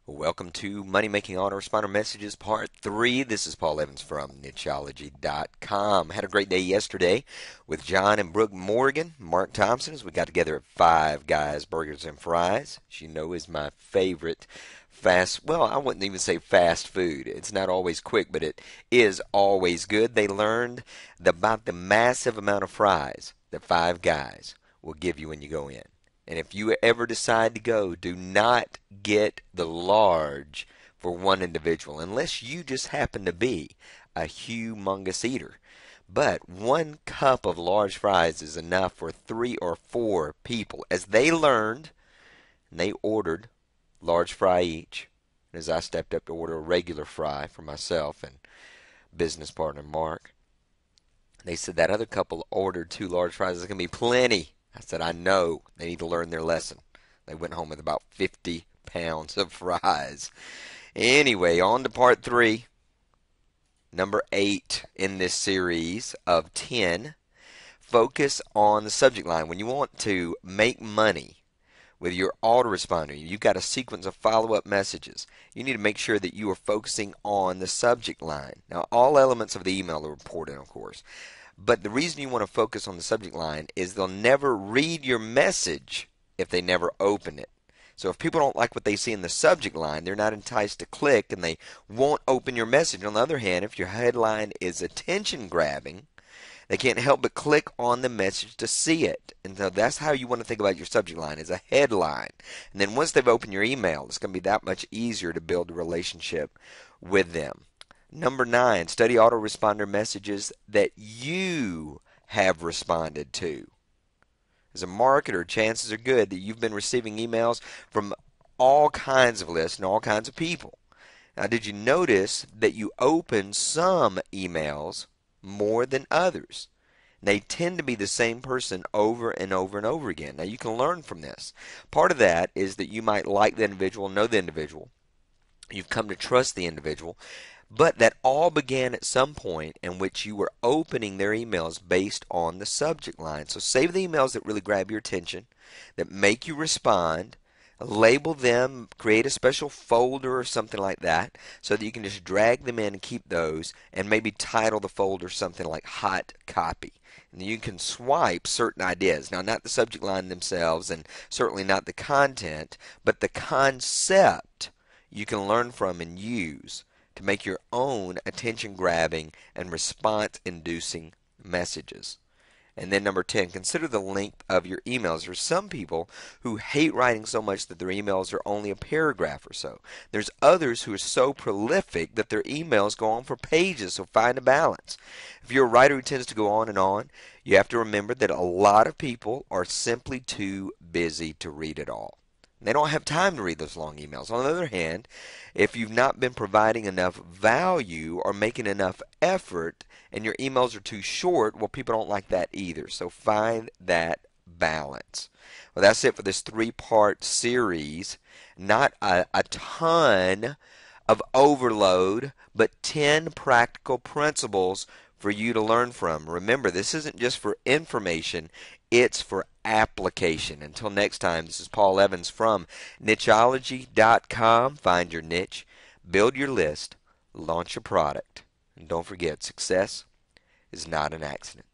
Welcome to Money Making Autoresponder Messages Part 3. This is Paul Evans from nicheology.com. Had a great day yesterday with John and Brooke Morgan, Mark Thompson, as we got together at Five Guys Burgers and Fries. As you know, is my favorite I wouldn't even say fast food. It's not always quick, but it is always good. They learned about the massive amount of fries that Five Guys will give you when you go in. And if you ever decide to go, do not get the large for one individual unless you just happen to be a humongous eater. But 1 cup of large fries is enough for 3 or 4 people. As they learned, and they ordered large fry each. And as I stepped up to order a regular fry for myself and business partner Mark, they said that other couple ordered 2 large fries. There's going to be plenty. I said, I know they need to learn their lesson. They went home with about 50 pounds of fries. Anyway, on to part 3, number 8 in this series of 10. Focus on the subject line. When you want to make money with your autoresponder, you've got a sequence of follow-up messages. You need to make sure that you are focusing on the subject line. Now, all elements of the email are important, of course. But the reason you want to focus on the subject line is they'll never read your message if they never open it. So if people don't like what they see in the subject line, they're not enticed to click and they won't open your message. On the other hand, if your headline is attention grabbing, they can't help but click on the message to see it. And so that's how you want to think about your subject line, as a headline. And then once they've opened your email, it's going to be that much easier to build a relationship with them. Number 9, study autoresponder messages that you have responded to. As a marketer, chances are good that you've been receiving emails from all kinds of lists and all kinds of people. Now, did you notice that you open some emails more than others? They tend to be the same person over and over and over again. Now, you can learn from this. Part of that is that you might like the individual, know the individual. You've come to trust the individual. But that all began at some point in which you were opening their emails based on the subject line. So save the emails that really grab your attention, that make you respond, label them, create a special folder or something like that so that you can just drag them in and keep those, and maybe title the folder something like hot copy. And you can swipe certain ideas. Now, not the subject line themselves and certainly not the content, but the concept you can learn from and use to make your own attention-grabbing and response-inducing messages. And then number 10, consider the length of your emails. There's some people who hate writing so much that their emails are only a paragraph or so. There's others who are so prolific that their emails go on for pages, so find a balance. If you're a writer who tends to go on, you have to remember that a lot of people are simply too busy to read it all. They don't have time to read those long emails. On the other hand, if you've not been providing enough value or making enough effort and your emails are too short, well, people don't like that either. So find that balance. Well, that's it for this 3-part series. Not a ton of overload, but 10 practical principles for you to learn from. Remember, this isn't just for information, it's for application. Until next time, this is Paul Evans from nicheology.com. Find your niche, build your list, launch a product. And don't forget, success is not an accident.